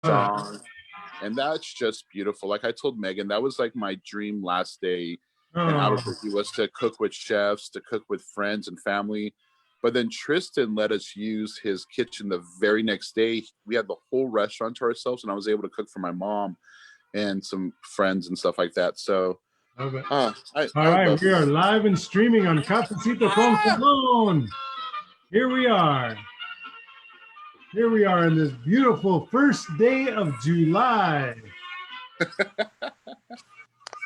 song. And that's just beautiful. Like I told Megan, that was like my dream last day in Albuquerque, was to cook with chefs, to cook with friends and family. But then Tristan let us use his kitchen the very next day. We had the whole restaurant to ourselves, and I was able to cook for my mom and some friends and stuff like that. So, all right, we are live and streaming on Cafecito con Colon. Here we are. Here we are on this beautiful first day of July. Can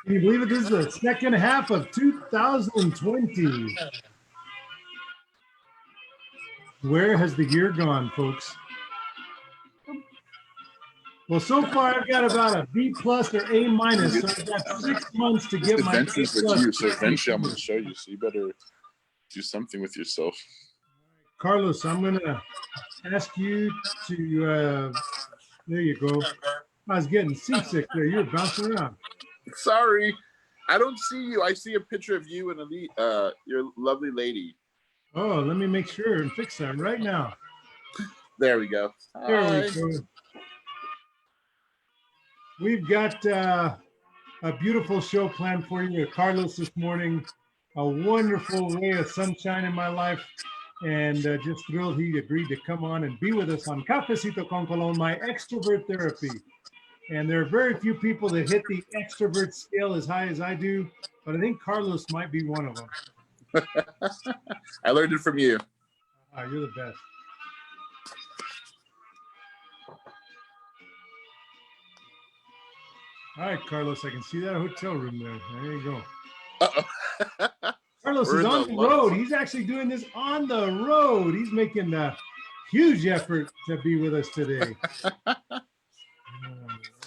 you believe it? This is the second half of 2020. Where has the year gone, folks? Well, so far I've got about a B+ or A-, so I've got 6 months to get my A+. With you, so eventually I'm going to show you, so you better do something with yourself. Carlos, I'm going to ask you to, there you go. I was getting seasick there. You were bouncing around. Sorry. I don't see you. I see a picture of you and your lovely lady. Oh, let me make sure and fix that right now. There we go. There we go. We've got a beautiful show planned for you with Carlos this morning. A wonderful ray of sunshine in my life. And just thrilled he agreed to come on and be with us on Cafecito con Colon, my extrovert therapy. And there are very few people that hit the extrovert scale as high as I do, but I think Carlos might be one of them. I learned it from you. You're the best. All right, Carlos, I can see that hotel room there. There you go. Uh-oh. Carlos is on the road. He's actually doing this on the road. He's making a huge effort to be with us today. All right.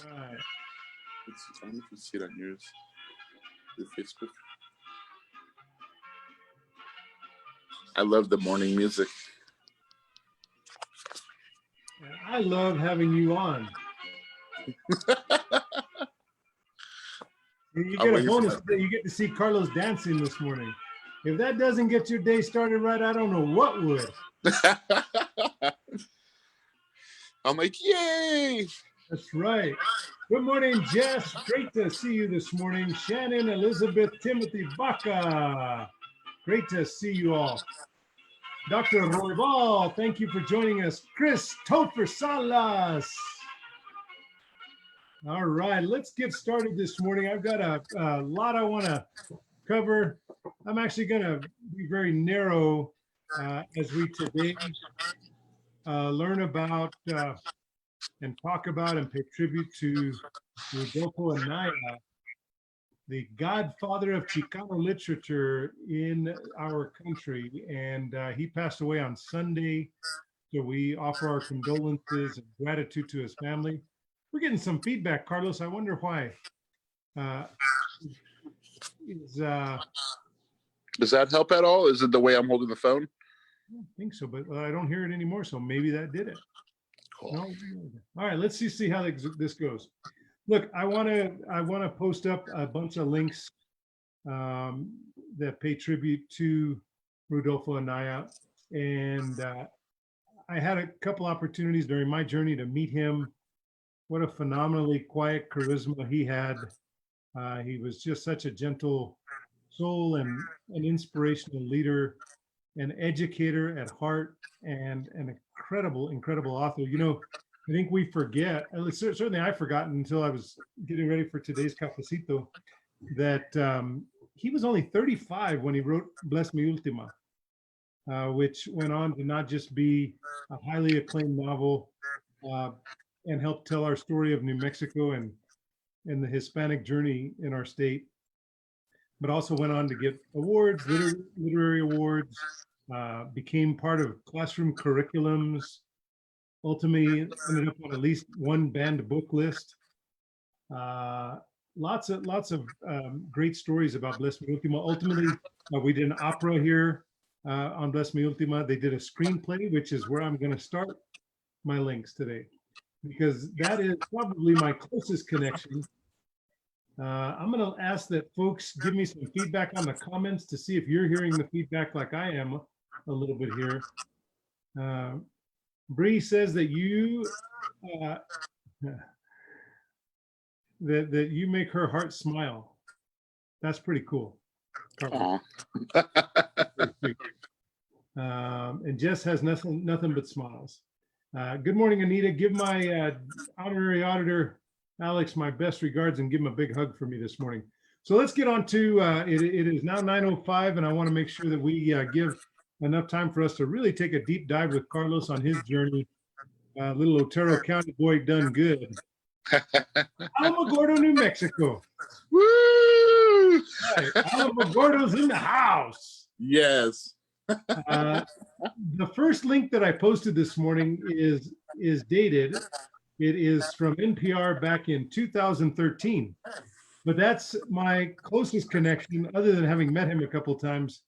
I don't know if you see it on yours. Your Facebook. I love the morning music. I love having you on. You get a bonus that you get to see Carlos dancing this morning. If that doesn't get your day started right, I don't know what would. I'm like, yay! That's right. Good morning, Jess. Great to see you this morning. Shannon, Elizabeth, Timothy, Baca. Great to see you all. Dr. Roybal, thank you for joining us. Chris Topher Salas. All right, let's get started this morning. I've got a lot I want to cover. I'm actually going to be very narrow as we today learn about and talk about and pay tribute to Rodolfo Anaya, the godfather of Chicano literature in our country. And he passed away on Sunday. So we offer our condolences and gratitude to his family. We're getting some feedback, Carlos. I wonder why. Does that help at all? Is it the way I'm holding the phone? I don't think so, but I don't hear it anymore. So maybe that did it. Cool. No? All right, let's see how this goes. Look, I want to post up a bunch of links that pay tribute to Rodolfo Anaya, and I had a couple opportunities during my journey to meet him. What a phenomenally quiet charisma he had. He was just such a gentle soul and an inspirational leader, an educator at heart, and an incredible author. You know, I think we forget, at least certainly I've forgotten until I was getting ready for today's Cafecito, that he was only 35 when he wrote Bless Me Ultima, which went on to not just be a highly acclaimed novel, and help tell our story of New Mexico and the Hispanic journey in our state, but also went on to get awards, literary awards, became part of classroom curriculums, ultimately ended up on at least one banned book list. Lots of great stories about Bless Me Ultima. Ultimately, we did an opera here on Bless Me Ultima. They did a screenplay, which is where I'm going to start my links today, because that is probably my closest connection. I'm going to ask that folks give me some feedback on the comments to see if you're hearing the feedback like I am a little bit here. Bree says that you, that you make her heart smile. That's pretty cool. Aw. And Jess has nothing but smiles. Good morning, Anita. Give my honorary auditor, Alex, my best regards and give him a big hug for me this morning. So let's get on to, it is now 9:05 and I want to make sure that we give enough time for us to really take a deep dive with Carlos on his journey. Little Otero County boy done good. Alamogordo, New Mexico. Woo! Right. Alamogordo's in the house. Yes. The first link that I posted this morning is dated. It is from NPR back in 2013. But that's my closest connection, other than having met him a couple of times,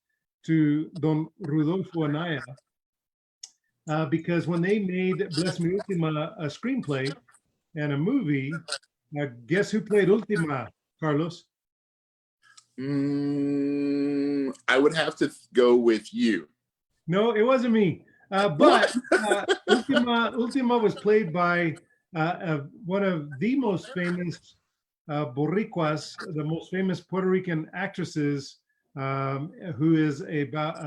to Don Rodolfo Anaya. Because when they made Bless Me Ultima a screenplay and a movie, guess who played Ultima, Carlos? I would have to go with you. No, it wasn't me. But Ultima was played by one of the most famous Boricuas, the most famous Puerto Rican actresses, who is about,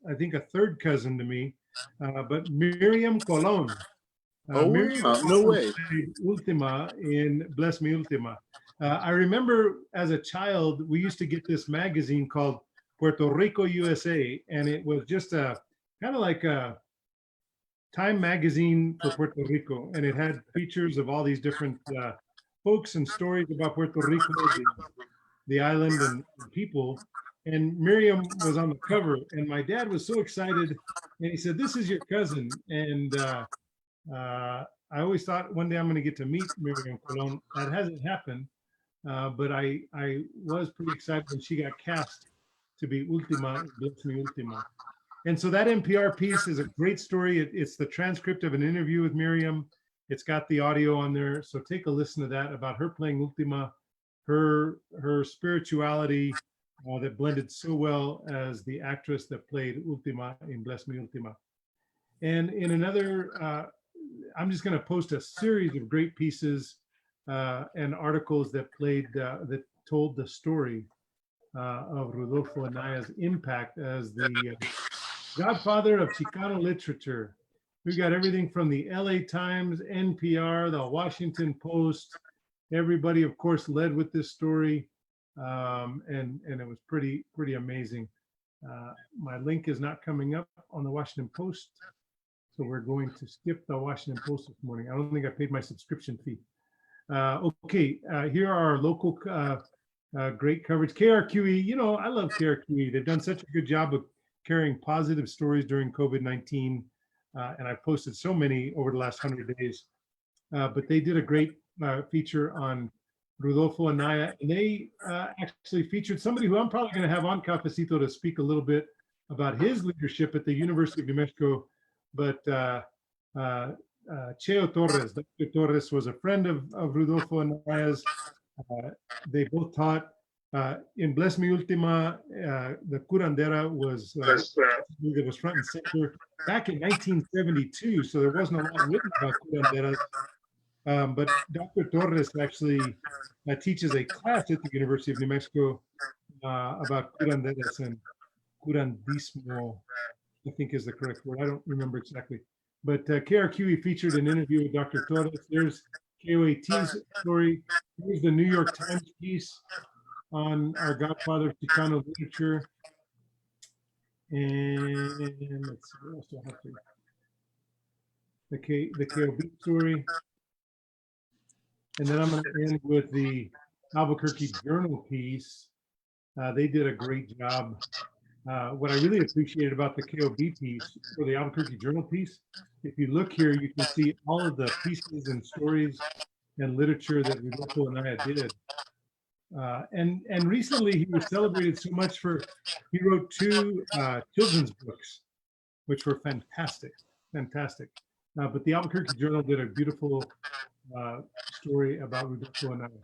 I think, a third cousin to me, but Miriam Colon. Miriam No way. played Ultima in Bless Me Ultima. I remember as a child, we used to get this magazine called Puerto Rico USA, and it was just a kind of like a Time magazine for Puerto Rico, and it had features of all these different folks and stories about Puerto Rico, the island and people. And Miriam was on the cover, and my dad was so excited, and he said, "This is your cousin." And I always thought one day I'm going to get to meet Miriam Colon. That hasn't happened, but I was pretty excited when she got cast to be Ultima, Bless Me Ultima. And so that NPR piece is a great story. It's the transcript of an interview with Miriam. It's got the audio on there. So take a listen to that about her playing Ultima, her spirituality that blended so well as the actress that played Ultima in Bless Me Ultima. And in another, I'm just going to post a series of great pieces and articles that told the story of Rodolfo Anaya's impact as the godfather of Chicano literature. We got everything from the LA Times, NPR, the Washington Post. Everybody, of course, led with this story, and it was pretty amazing. My link is not coming up on the Washington Post, so we're going to skip the Washington Post this morning. I don't think I paid my subscription fee. Okay, here are our local great coverage. KRQE, you know, I love KRQE. They've done such a good job of carrying positive stories during COVID-19. And I've posted so many over the last 100 days. But they did a great feature on Rodolfo Anaya. And they actually featured somebody who I'm probably going to have on Cafecito to speak a little bit about his leadership at the University of New Mexico. But Cheo Torres, Dr. Torres, was a friend of Rodolfo Anaya's. They both taught in Bless Me Ultima. The curandera was front and center back in 1972, so there wasn't a lot written about curanderas. But Dr. Torres actually teaches a class at the University of New Mexico about curanderas and curandismo, I think is the correct word. I don't remember exactly. But KRQE featured an interview with Dr. Torres. There's KOAT's story. Here's the New York Times piece on our godfather of Chicano literature. And let's see, what else do I have to? The KOB story. And then I'm going to end with the Albuquerque Journal piece. They did a great job. What I really appreciated about the KOB piece, or the Albuquerque Journal piece, if you look here, you can see all of the pieces and stories and literature that Rodolfo Anaya did. And recently he was celebrated so much he wrote 2 children's books, which were fantastic. But the Albuquerque Journal did a beautiful story about Rodolfo Anaya.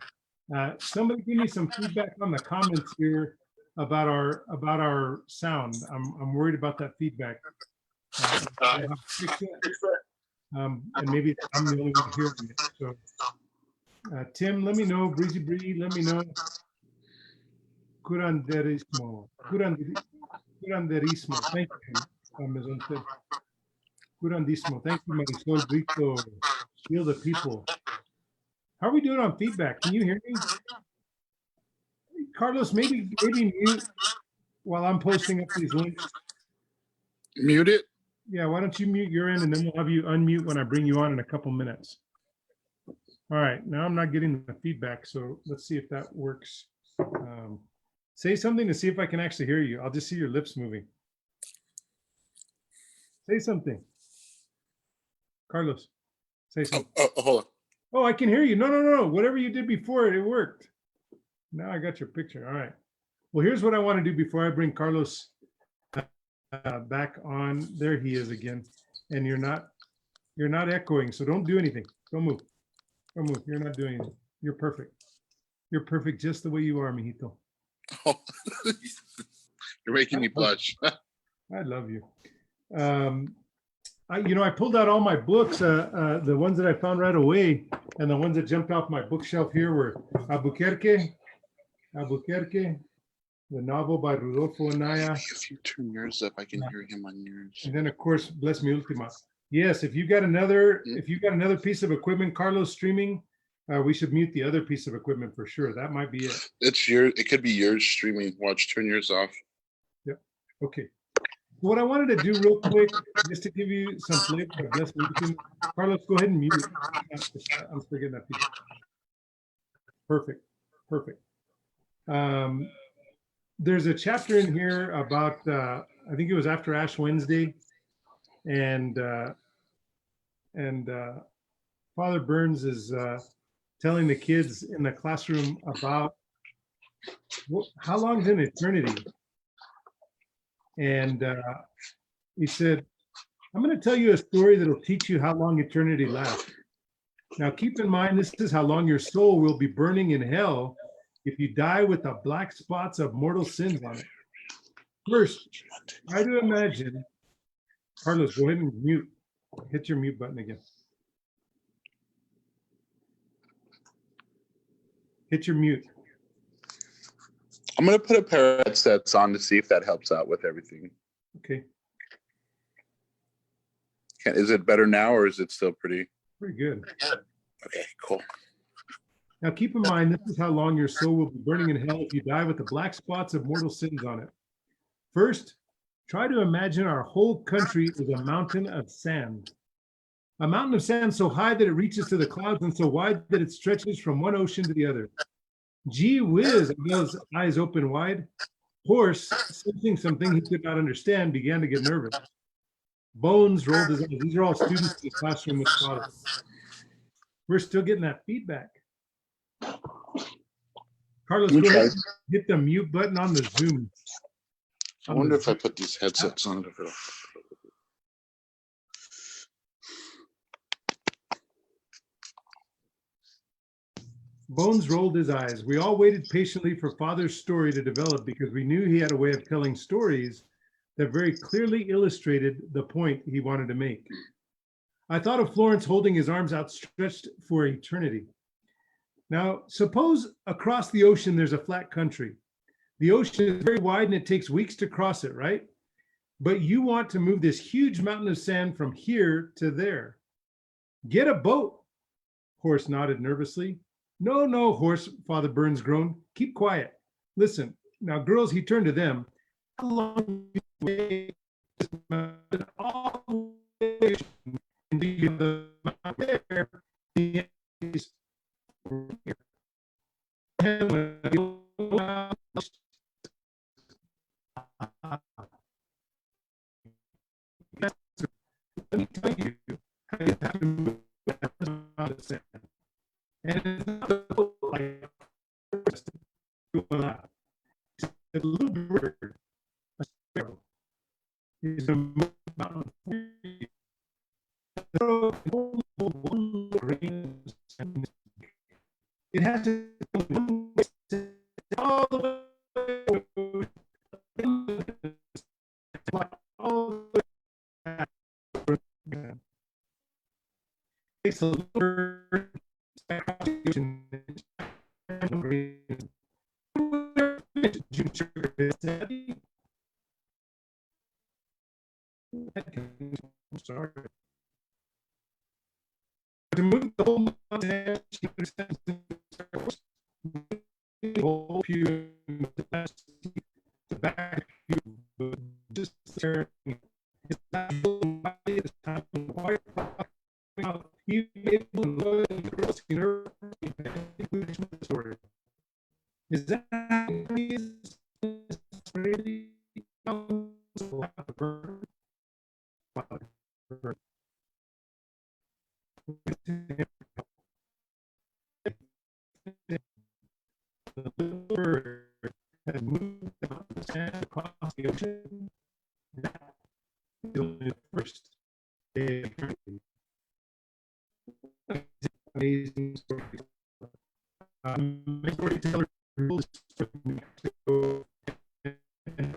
Somebody give me some feedback on the comments here about our sound. I'm worried about that feedback. And maybe I'm the only one hearing it. So Tim, let me know. Breezy Bree, let me know. Curanderismo. Curanderismo. Thank you, Ms. Curandismo. Thank you, Marisol Brito. Shield the people. How are we doing on feedback? Can you hear me? Carlos, maybe mute while I'm posting up these links. Mute it? Yeah, why don't you mute your end and then we'll have you unmute when I bring you on in a couple minutes. All right, now I'm not getting the feedback, so let's see if that works. Say something to see if I can actually hear you. I'll just see your lips moving. Say something. Carlos, say something. Hold on. Oh, I can hear you. No. Whatever you did before, it worked. Now I got your picture. All right. Well, here's what I want to do before I bring Carlos back on. There he is again. And you're not echoing, so don't do anything. Don't move. Don't move. You're not doing anything. You're perfect. You're perfect just the way you are, mijito. Oh, you're making me blush. I love you. I pulled out all my books, the ones that I found right away, and the ones that jumped off my bookshelf here were Albuquerque, the novel by Rodolfo Anaya. If you turn yours up, I can hear him on yours. And then, of course, Bless Mi Ultima. Yes, if you got another piece of equipment, Carlos, streaming, we should mute the other piece of equipment for sure. That might be it. It's yours. It could be yours streaming. Watch, turn yours off. Yep. Okay. What I wanted to do real quick, just to give you some flavor of Bless Mi Ultima. Carlos, go ahead and mute. I'm still getting that piece. Perfect. There's a chapter in here about, I think it was after Ash Wednesday, and Father Burns is telling the kids in the classroom about how long is an eternity. And he said, I'm going to tell you a story that'll teach you how long eternity lasts. Now, keep in mind, this is how long your soul will be burning in hell if you die with the black spots of mortal sins on it. First, try to imagine. Carlos, go ahead and mute. Hit your mute button again. Hit your mute. I'm going to put a pair of headsets on to see if that helps out with everything. Okay. Is it better now, or is it still pretty good? Okay, cool. Now, keep in mind, this is how long your soul will be burning in hell if you die with the black spots of mortal sins on it. First, try to imagine our whole country is a mountain of sand. A mountain of sand so high that it reaches to the clouds and so wide that it stretches from one ocean to the other. Gee whiz, Abel's eyes open wide. Horse, sensing something he could not understand, began to get nervous. Bones rolled his eyes. These are all students in the classroom with Father. We're still getting that feedback. Carlos, go ahead and hit the mute button on the Zoom. I wonder if I put these headsets on. Bones rolled his eyes. We all waited patiently for Father's story to develop because we knew he had a way of telling stories that very clearly illustrated the point he wanted to make. I thought of Florence holding his arms outstretched for eternity. Now, suppose across the ocean there's a flat country. The ocean is very wide and it takes weeks to cross it, right? But you want to move this huge mountain of sand from here to there. Get a boat. Horse nodded nervously. No, Horse, Father Burns groaned. Keep quiet. Listen, now, girls, he turned to them. How long do you wait all the way into the mountain there? Let me tell you how you have to move the sand. And it's not like a little bird, a sparrow, is a mountain. It has to all the way all the way. It's a little bird. Sorry. To move the whole whole pew the back pew, just there. It's not it's time you able to the girls in her story. Is that really the little bird has moved out the sand across the ocean. That is the first day of eternity. Amazing story. Storyteller rules for New Mexico and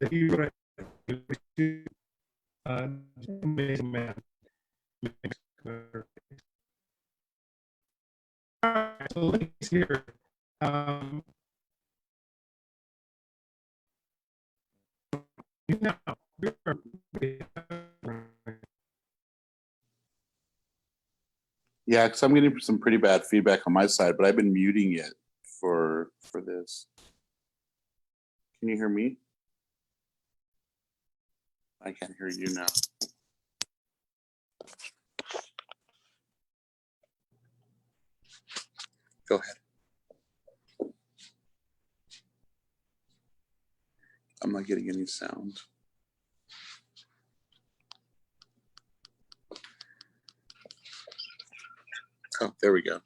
he amazing man. All right, so let's hear. Now, Yeah, because I'm getting some pretty bad feedback on my side, but I've been muting it for this. Can you hear me? I can't hear you now. Go ahead. I'm not getting any sound. Oh, there we go.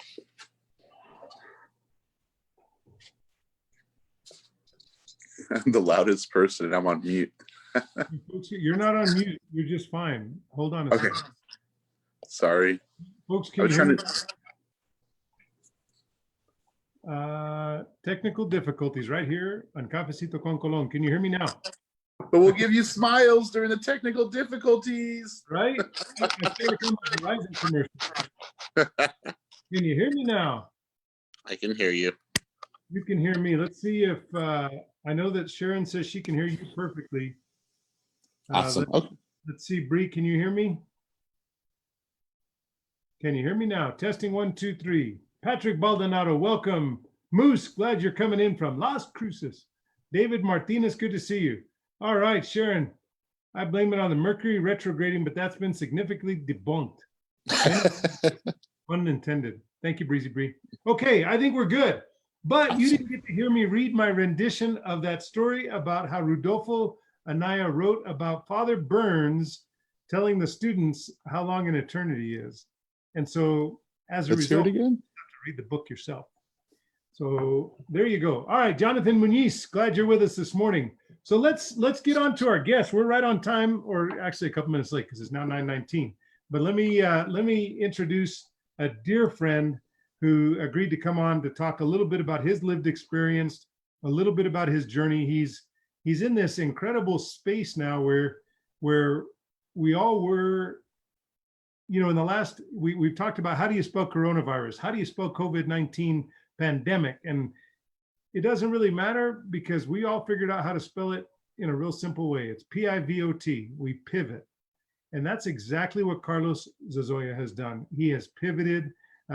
I'm the loudest person and I'm on mute. You're not on mute. You're just fine. Hold on a second. Sorry. Folks, can you hear me? Technical difficulties right here on Cafecito con Colon. Can you hear me now? But we'll give you smiles during the technical difficulties. Right? I feel like I'm a Verizon commercial. Can you hear me now? I can hear you. You can hear me. Let's see if I know that Sharon says she can hear you perfectly. Awesome. Let's see, Bree, can you hear me? Can you hear me now? Testing 1, 2, 3. Patrick Baldonado, welcome. Moose, glad you're coming in from Las Cruces. David Martinez, good to see you. All right, Sharon, I blame it on the Mercury retrograding, but that's been significantly debunked. Unintended. Thank you, Breezy Bree. Okay, I think we're good. But awesome. You didn't get to hear me read my rendition of that story about how Rudolfo Anaya wrote about Father Burns telling the students how long an eternity is. And so as a result, you have to read the book yourself. So there you go. All right, Jonathan Muniz, glad you're with us this morning. So let's get on to our guest. We're right on time, or actually a couple minutes late because it's now 9:19. But let me introduce a dear friend who agreed to come on to talk a little bit about his lived experience, a little bit about his journey. He's in this incredible space now where we all were, you know, in the last, we've talked about how do you spell coronavirus? How do you spell COVID-19 pandemic? And it doesn't really matter because we all figured out how to spell it in a real simple way. It's P-I-V-O-T. We pivot. And that's exactly what Carlos Zozaya has done. He has pivoted.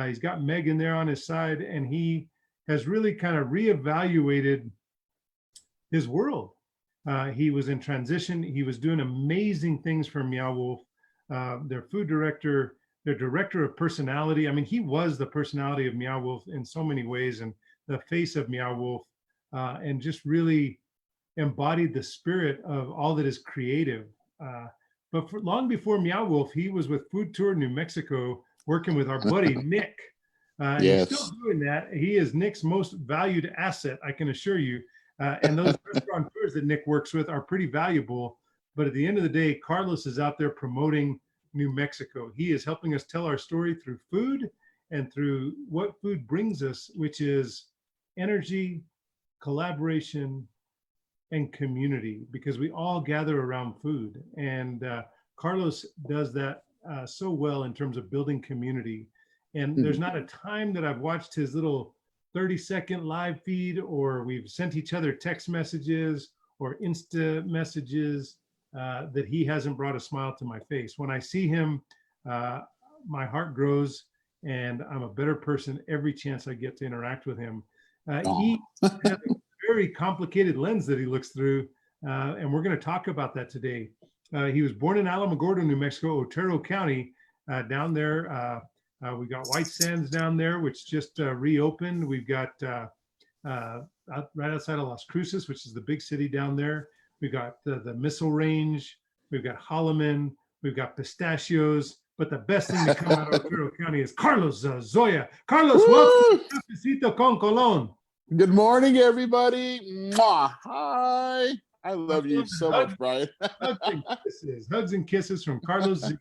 He's got Megan there on his side, and he has really kind of reevaluated his world. He was in transition. He was doing amazing things for Meow Wolf, their food director, their director of personality. I mean, he was the personality of Meow Wolf in so many ways, and the face of Meow Wolf, and just really embodied the spirit of all that is creative. But for long before Meow Wolf, he was with Food Tour New Mexico, working with our buddy Nick. Yes. He's still doing that. He is Nick's most valued asset, I can assure you. And those restaurateurs that Nick works with are pretty valuable. But at the end of the day, Carlos is out there promoting New Mexico. He is helping us tell our story through food and through what food brings us, which is energy, collaboration, and community, because we all gather around food. And Carlos does that so well in terms of building community. And there's not a time that I've watched his little 30-second live feed, or we've sent each other text messages or Insta messages that he hasn't brought a smile to my face. When I see him, my heart grows, and I'm a better person every chance I get to interact with him. He has a very complicated lens that he looks through, and we're going to talk about that today. He was born in Alamogordo, New Mexico, Otero County. Down there, we got White Sands down there, which just reopened. We've got right outside of Las Cruces, which is the big city down there. We've got the Missile Range. We've got Holloman. We've got pistachios. But the best thing to come out of Otero County is Carlos Zozaya. Carlos, welcome to Cafecito con Colon. Good morning, everybody. Mwah. Hi. I love you so much, Brian. Hugs and kisses from Carlos Z.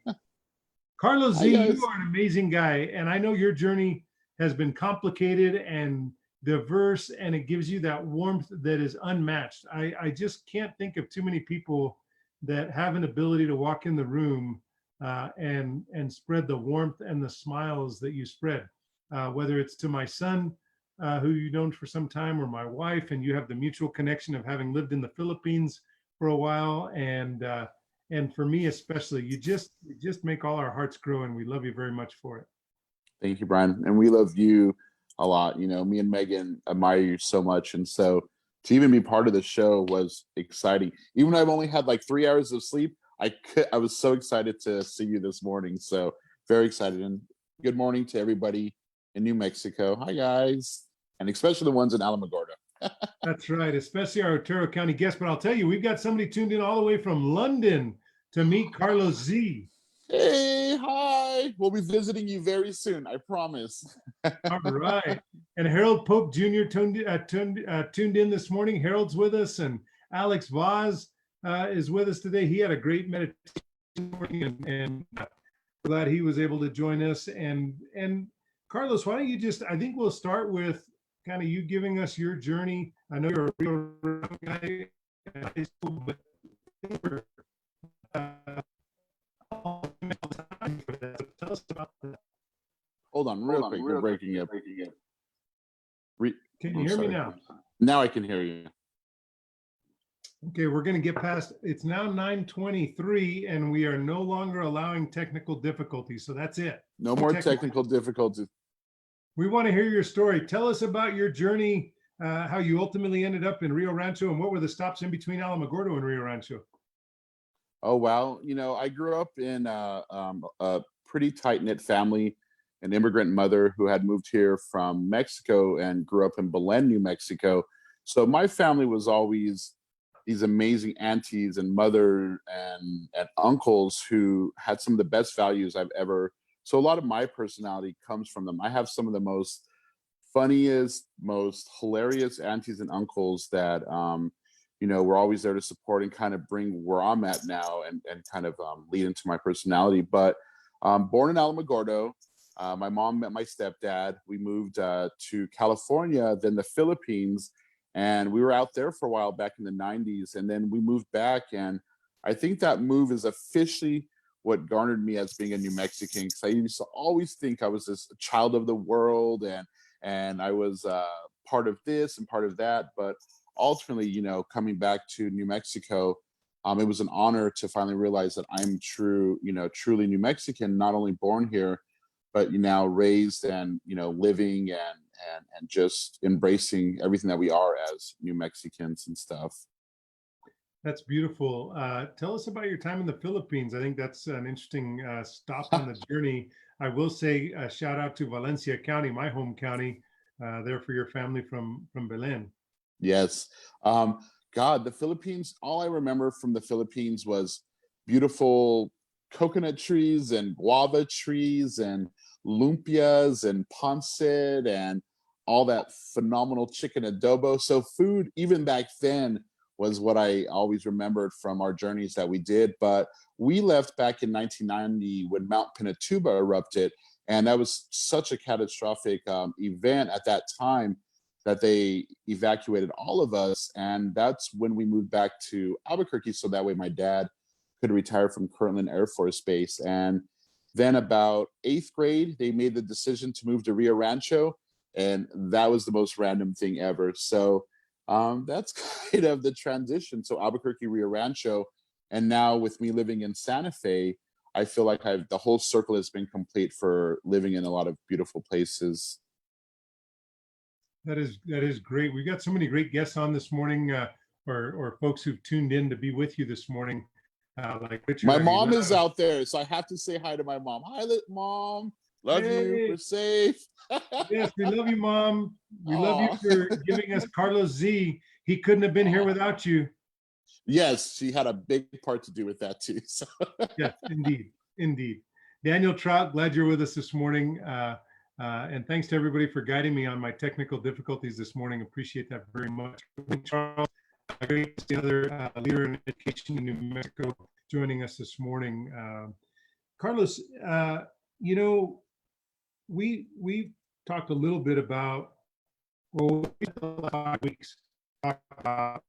Carlos Z, you are an amazing guy. And I know your journey has been complicated and diverse, and it gives you that warmth that is unmatched. I just can't think of too many people that have an ability to walk in the room and spread the warmth and the smiles that you spread, whether it's to my son, who you've known for some time, or my wife, and you have the mutual connection of having lived in the Philippines for a while, and for me especially, you just make all our hearts grow, and we love you very much for it. Thank you, Brian, and we love you a lot. You know, me and Megan admire you so much, and so to even be part of the show was exciting. Even though I've only had like 3 hours of sleep, I was so excited to see you this morning. So very excited, and good morning to everybody in New Mexico. Hi, guys. And especially the ones in Alamogordo. That's right, especially our Otero County guests. But I'll tell you, we've got somebody tuned in all the way from London to meet Carlos Z. Hey, hi. We'll be visiting you very soon, I promise. All right. And Harold Pope Jr. tuned in this morning. Harold's with us, and Alex Vaz is with us today. He had a great meditation morning, and glad he was able to join us. And Carlos, why don't you just, I think we'll start with kind of you giving us your journey. I know you're a real guy in high school, but tell us about that. Hold on, real quick. You're breaking up. Can you hear me now? Now I can hear you. Okay, we're going to get past, it's now 9:23, and we are no longer allowing technical difficulties. So that's it. No more technical difficulties. We want to hear your story. Tell us about your journey, how you ultimately ended up in Rio Rancho, and what were the stops in between Alamogordo and Rio Rancho? Oh, wow. You know, I grew up in a pretty tight-knit family, an immigrant mother who had moved here from Mexico and grew up in Belen, New Mexico. So my family was always these amazing aunties and mother and uncles who had some of the best values I've ever. So a lot of my personality comes from them. I have some of the most funniest, most hilarious aunties and uncles that, you know, were always there to support and kind of bring where I'm at now and kind of lead into my personality. But born in Alamogordo, my mom met my stepdad. We moved to California, then the Philippines, and we were out there for a while back in the 90s. And then we moved back, and I think that move is officially what garnered me as being a New Mexican, because I used to always think I was this child of the world and I was part of this and part of that. But ultimately, you know, coming back to New Mexico, it was an honor to finally realize that I'm truly New Mexican, not only born here, but now raised and, you know, living and just embracing everything that we are as New Mexicans and stuff. That's beautiful. Tell us about your time in the Philippines. I think that's an interesting stop on the journey. I will say a shout out to Valencia County, my home county, there for your family from Belen. Yes. God, the Philippines, all I remember from the Philippines was beautiful coconut trees and guava trees and lumpias and pancit and all that phenomenal chicken adobo. So food, even back then, was what I always remembered from our journeys that we did. But we left back in 1990 when Mount Pinatubo erupted, and that was such a catastrophic event at that time that they evacuated all of us. And that's when we moved back to Albuquerque, so that way my dad could retire from Kirtland Air Force Base. And then about 8th grade, they made the decision to move to Rio Rancho, and that was the most random thing ever. So that's kind of the transition. So Albuquerque, Rio Rancho, and now with me living in Santa Fe, I feel like the whole circle has been complete for living in a lot of beautiful places. That is great. We've got so many great guests on this morning, or folks who've tuned in to be with you this morning, like Richard My mom Aguilera. is out there, so I have to say hi to my mom. Hi, Mom. Love you. Hey, We're safe. yes, we love you, Mom. We love you Aw. for giving us Carlos Z. He couldn't have been here Aw. without you. Yes, she had a big part to do with that too. So. Yes, indeed, indeed. Daniel Trout, glad you're with us this morning. And thanks to everybody for guiding me on my technical difficulties this morning. Appreciate that very much. Charles, great to see another leader in education in New Mexico joining us this morning. Carlos, you know, we talked a little bit about, well, 5 weeks, talk about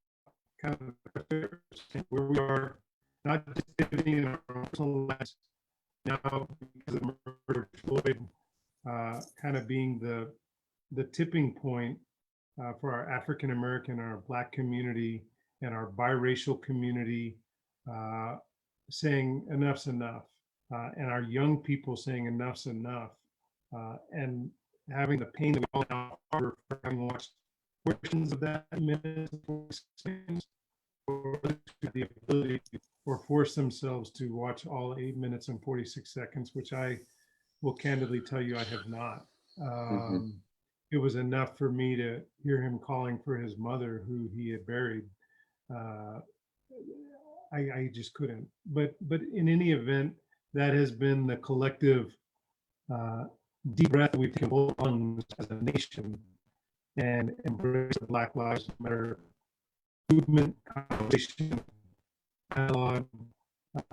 kind of where we are, not just living in our personal lives now because of the murder of Floyd, kind of being the tipping point for our African American, our Black community, and our biracial community, saying enough's enough, and our young people saying enough's enough, and having the pain that we all now harbor for having watched portions of that minute, or the ability or force themselves to watch all 8 minutes and 46 seconds, which I will candidly tell you I have not. Mhm. It was enough for me to hear him calling for his mother, who he had buried. Uh, I just couldn't. But in any event, that has been the collective uh, deep breath we've taken on as a nation and embrace the Black Lives Matter movement, conversation, dialogue,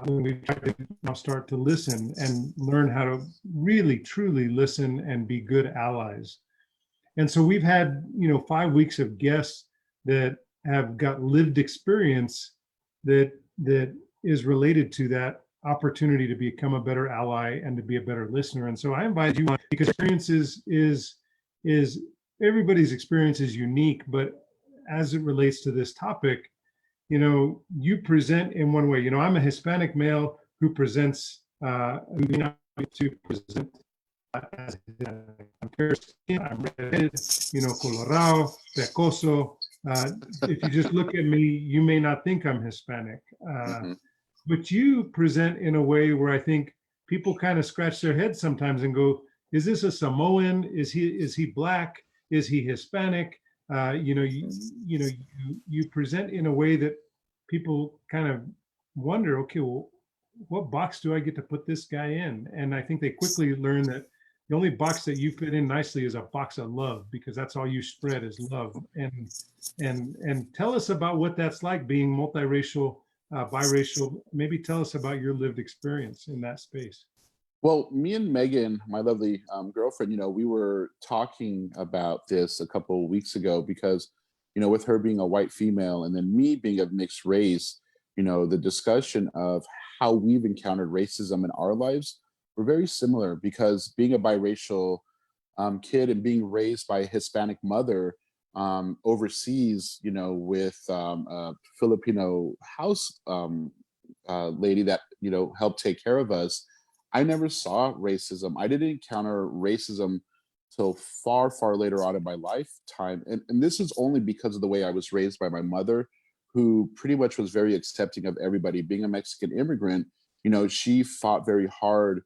when we try to now start to listen and learn how to really truly listen and be good allies. And so we've had 5 weeks of guests that have got lived experience that is related to that opportunity to become a better ally and to be a better listener. And so I invite you on, because experience is everybody's experience is unique, but as it relates to this topic, you present in one way. I'm a Hispanic male who presents, to present as I'm red, colorado, pecoso. If you just look at me, you may not think I'm Hispanic, Mhm. but you present in a way where I think people kind of scratch their heads sometimes and go, "Is this a Samoan? Is he Black? Is he Hispanic?" You present in a way that people kind of wonder, okay, well, what box do I get to put this guy in? And I think they quickly learn that the only box that you fit in nicely is a box of love, because that's all you spread is love. And tell us about what that's like being multiracial, biracial. Maybe tell us about your lived experience in that space. Well, me and Megan, my lovely girlfriend, we were talking about this a couple of weeks ago because, with her being a white female and then me being of mixed race, the discussion of how we've encountered racism in our lives were very similar because being a biracial kid and being raised by a Hispanic mother overseas, with a Filipino house lady that, helped take care of us. I never saw racism. I didn't encounter racism till far, far later on in my lifetime. And this is only because of the way I was raised by my mother, who pretty much was very accepting of everybody. Being a Mexican immigrant, she fought very hard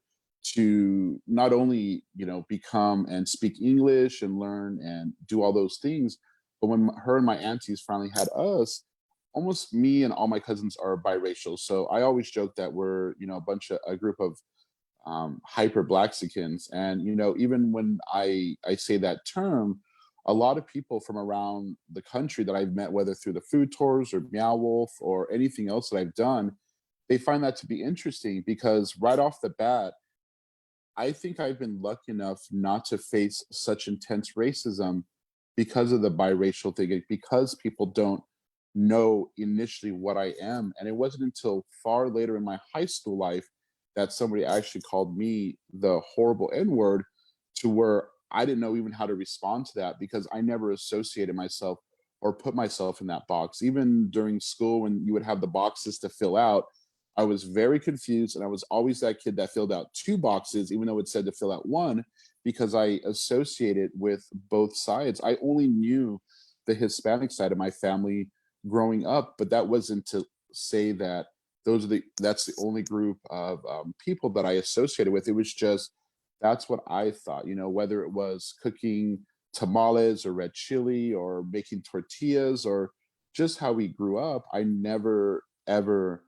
to not only, become and speak English and learn and do all those things, but when her and my aunties finally had us, almost me and all my cousins are biracial. So I always joke that we're, a group of hyper Blaxicans. And even when I say that term, a lot of people from around the country that I've met, whether through the food tours or Meow Wolf or anything else that I've done, they find that to be interesting because right off the bat, I think I've been lucky enough not to face such intense racism because of the biracial thing, because people don't know initially what I am. And it wasn't until far later in my high school life that somebody actually called me the horrible N word, to where I didn't know even how to respond to that because I never associated myself or put myself in that box. Even during school, when you would have the boxes to fill out, I was very confused, and I was always that kid that filled out two boxes, even though it said to fill out one, because I associated with both sides. I only knew the Hispanic side of my family growing up, but that wasn't to say that that's the only group of people that I associated with. It was just that's what I thought. Whether it was cooking tamales or red chili or making tortillas or just how we grew up, I never ever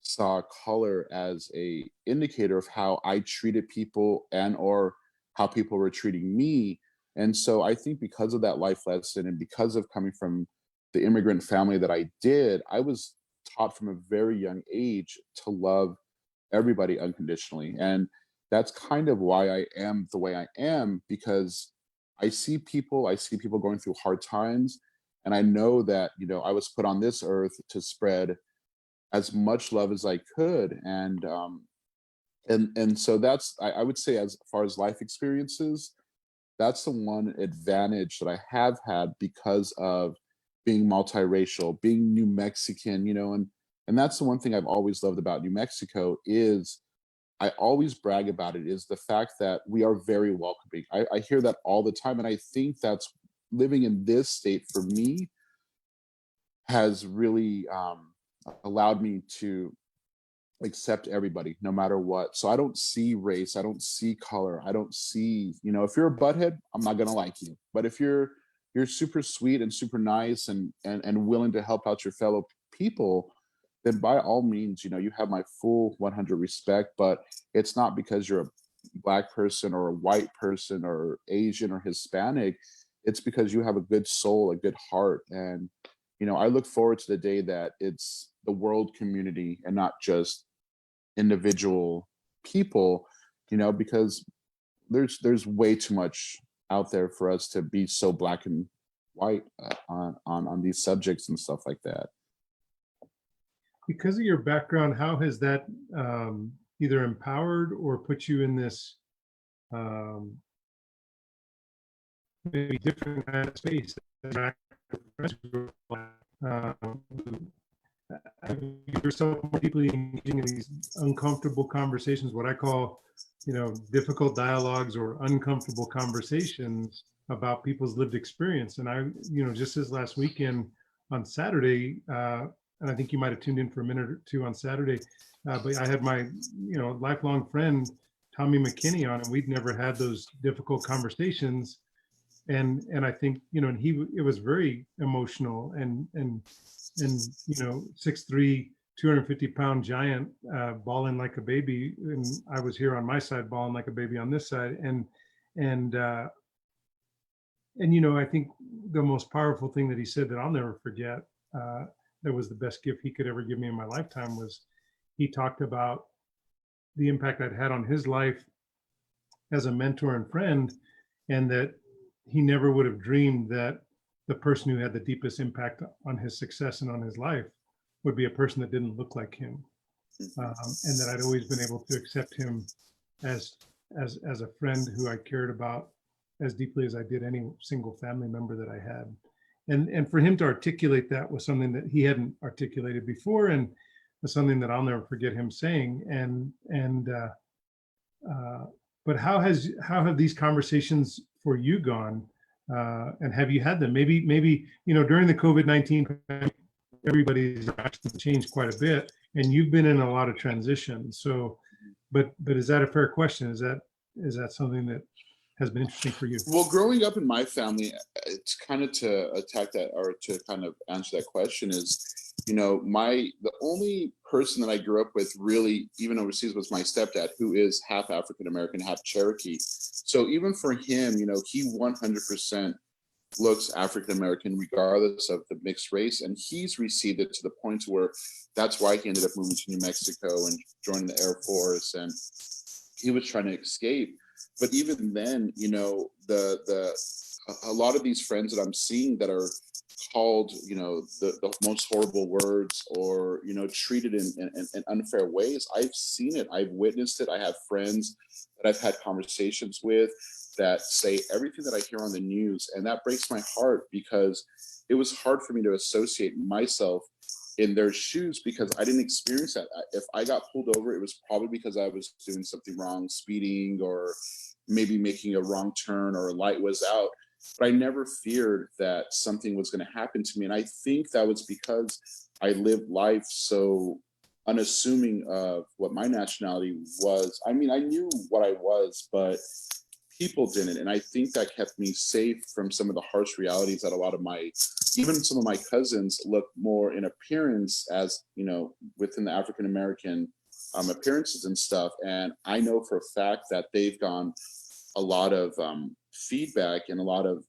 saw color as a indicator of how I treated people and or how people were treating me. And so I think because of that life lesson and because of coming from the immigrant family that I did, I was taught from a very young age to love everybody unconditionally. And that's kind of why I am the way I am, because I see people going through hard times. And I know that, I was put on this earth to spread as much love as I could. And so that's, I would say, as far as life experiences, that's the one advantage that I have had because of being multiracial, being New Mexican, and that's the one thing I've always loved about New Mexico is I always brag about it, is the fact that we are very welcoming. I hear that all the time. And I think that's living in this state for me has really allowed me to accept everybody no matter what. So I don't see race, I don't see color, I don't see, if you're a butthead, I'm not gonna like you. But if you're super sweet and super nice and willing to help out your fellow people, then by all means, you have my full 100 respect. But it's not because you're a black person or a white person or Asian or Hispanic. It's because you have a good soul, a good heart. And I look forward to the day that it's the world community and not just individual people, because there's way too much out there for us to be so black and white on these subjects and stuff like that. Because of your background, how has that either empowered or put you in this maybe different kind of space? Yourself more deeply engaging in these uncomfortable conversations, what I call, difficult dialogues or uncomfortable conversations about people's lived experience. And I, just this last weekend on Saturday, and I think you might have tuned in for a minute or two on Saturday, but I had my, lifelong friend, Tommy McKinney on, and we'd never had those difficult conversations. And I think, and it was very emotional and 6'3", 250-pound giant, bawling like a baby. And I was here on my side, bawling like a baby on this side. And I think the most powerful thing that he said that I'll never forget, that was the best gift he could ever give me in my lifetime, was he talked about the impact I'd had on his life as a mentor and friend, and that he never would have dreamed that the person who had the deepest impact on his success and on his life would be a person that didn't look like him, and that I'd always been able to accept him as a friend who I cared about as deeply as I did any single family member that I had. And for him to articulate that was something that he hadn't articulated before, and was something that I'll never forget him saying. But how have these conversations for you gone? And have you had them? Maybe during the COVID-19 pandemic, everybody's actually changed quite a bit, and you've been in a lot of transition. So, but is that a fair question? Is that something that has been interesting for you? Well, growing up in my family, it's kind of to attack that, or to kind of answer that question, is, the only person that I grew up with really, even overseas, was my stepdad, who is half African American, half Cherokee. So even for him, he 100% looks African American regardless of the mixed race, and he's received it to the point where that's why he ended up moving to New Mexico and joining the Air Force, and he was trying to escape. But even then, you know, a lot of these friends that I'm seeing that are called, you know, the most horrible words, or, you know, treated in unfair ways, I've seen it, I've witnessed it. I have friends that I've had conversations with that say everything that I hear on the news, and that breaks my heart, because it was hard for me to associate myself in their shoes, because I didn't experience that. If I got pulled over, it was probably because I was doing something wrong, speeding, or maybe making a wrong turn, or a light was out. But I never feared that something was going to happen to me. And I think that was because I lived life so unassuming of what my nationality was. I mean, I knew what I was, but people didn't. And I think that kept me safe from some of the harsh realities that a lot of even some of my cousins look more in appearance as, you know, within the African American appearances and stuff. And I know for a fact that they've gone a lot of feedback and a lot of,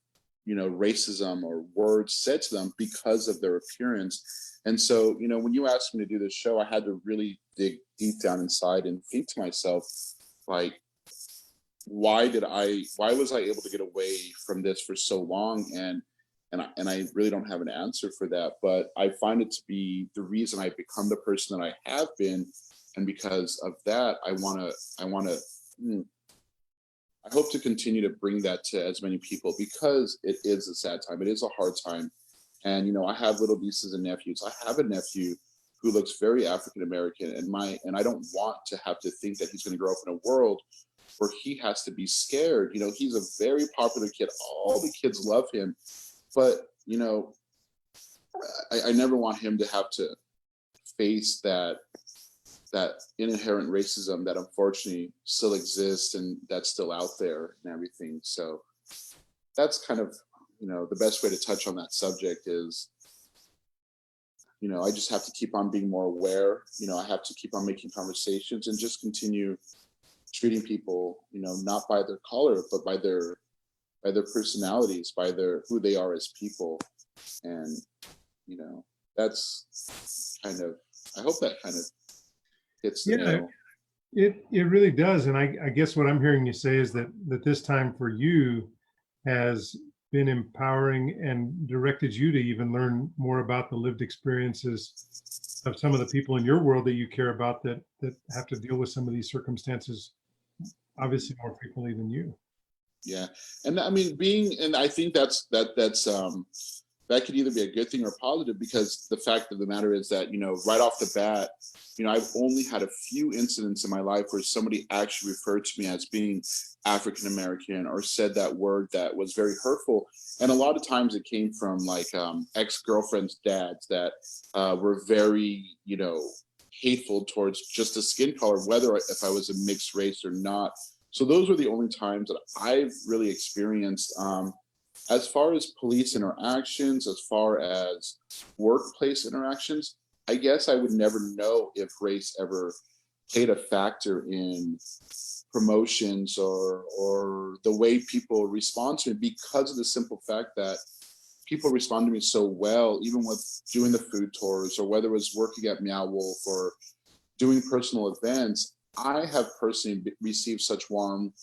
you know, racism or words said to them because of their appearance. And so, you know, when you asked me to do this show, I had to really dig deep down inside and think to myself, like, why was I able to get away from this for so long? And I really don't have an answer for that, but I find it to be the reason I've become the person that I have been. And because of that, I hope to continue to bring that to as many people, because it is a sad time. It is a hard time. And, you know, I have little nieces and nephews. I have a nephew who looks very African American, and I don't want to have to think that he's going to grow up in a world where he has to be scared. You know, he's a very popular kid. All the kids love him. But, you know, I never want him to have to face that inherent racism that unfortunately still exists and that's still out there and everything. So that's kind of, you know, the best way to touch on that subject is, you know, I just have to keep on being more aware. You know, I have to keep on making conversations and just continue treating people, you know, not by their color, but by their personalities, by who they are as people. And, you know, that's kind of, I hope that kind of hits the nail. It really does. And I guess what I'm hearing you say is that this time for you has been empowering and directed you to even learn more about the lived experiences of some of the people in your world that you care about, that have to deal with some of these circumstances obviously more frequently than you. Yeah. And I mean, and I think that could either be a good thing or positive, because the fact of the matter is that, you know, right off the bat, you know, I've only had a few incidents in my life where somebody actually referred to me as being African American or said that word that was very hurtful. And a lot of times it came from like ex-girlfriends' dads that were very, you know, hateful towards just the skin color, whether if I was a mixed race or not. So those were the only times that I've really experienced. As far as police interactions, as far as workplace interactions, I guess I would never know if race ever played a factor in promotions or the way people respond to me, because of the simple fact that people respond to me so well, even with doing the food tours, or whether it was working at Meow Wolf or doing personal events. I have personally received such warm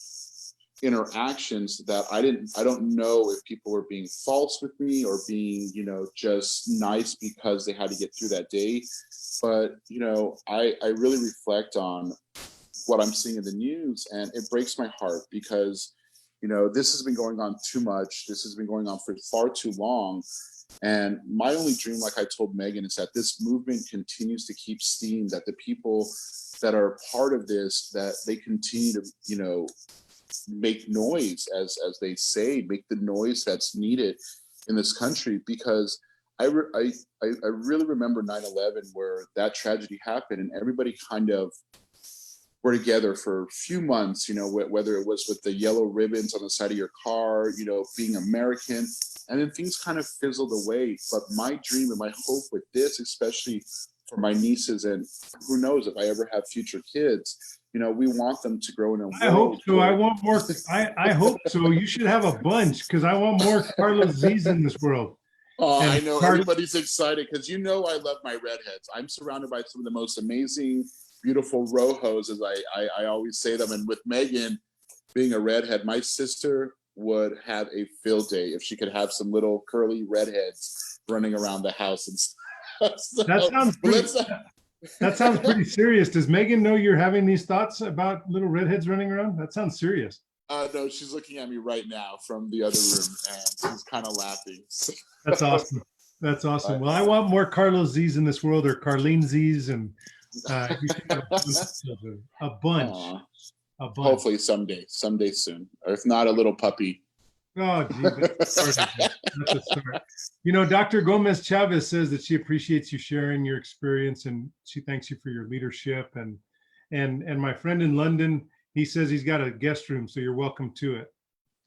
interactions that I don't know if people were being false with me or being, you know, just nice because they had to get through that day. But, you know, I really reflect on what I'm seeing in the news, and it breaks my heart, because, you know, this has been going on too much. This has been going on for far too long. And my only dream, like I told Megan, is that this movement continues to keep steam, that the people that are part of this, that they continue to, you know, make noise, as they say, make the noise that's needed in this country. Because I really remember 9/11, where that tragedy happened, and everybody kind of were together for a few months, you know, whether it was with the yellow ribbons on the side of your car, you know, being American, and then things kind of fizzled away. But my dream and my hope with this, especially for my nieces, and who knows if I ever have future kids, we want them to grow in a I hope world so. I where want more. I hope so. You should have a bunch because I want more Carlos Z's in this world. I And know everybody's excited because I love my redheads. I'm surrounded by some of the most amazing, beautiful rojos, as I always say them. And with Megan being a redhead, my sister would have a field day if she could have some little curly redheads running around the house and stuff. So, that sounds pretty serious. Does Megan know you're having these thoughts about little redheads running around? That sounds serious. No, she's looking at me right now from the other room, and she's kind of laughing. So, That's awesome. That's awesome. Well, I want more Carlos Z's in this world, or Carlene Z's, and you should have a bunch. A bunch. Hopefully someday soon, or if not, a little puppy. Oh, gee, that's a start. Dr. Gomez Chavez says that she appreciates you sharing your experience, and she thanks you for your leadership. And my friend in London, he says he's got a guest room, so you're welcome to it.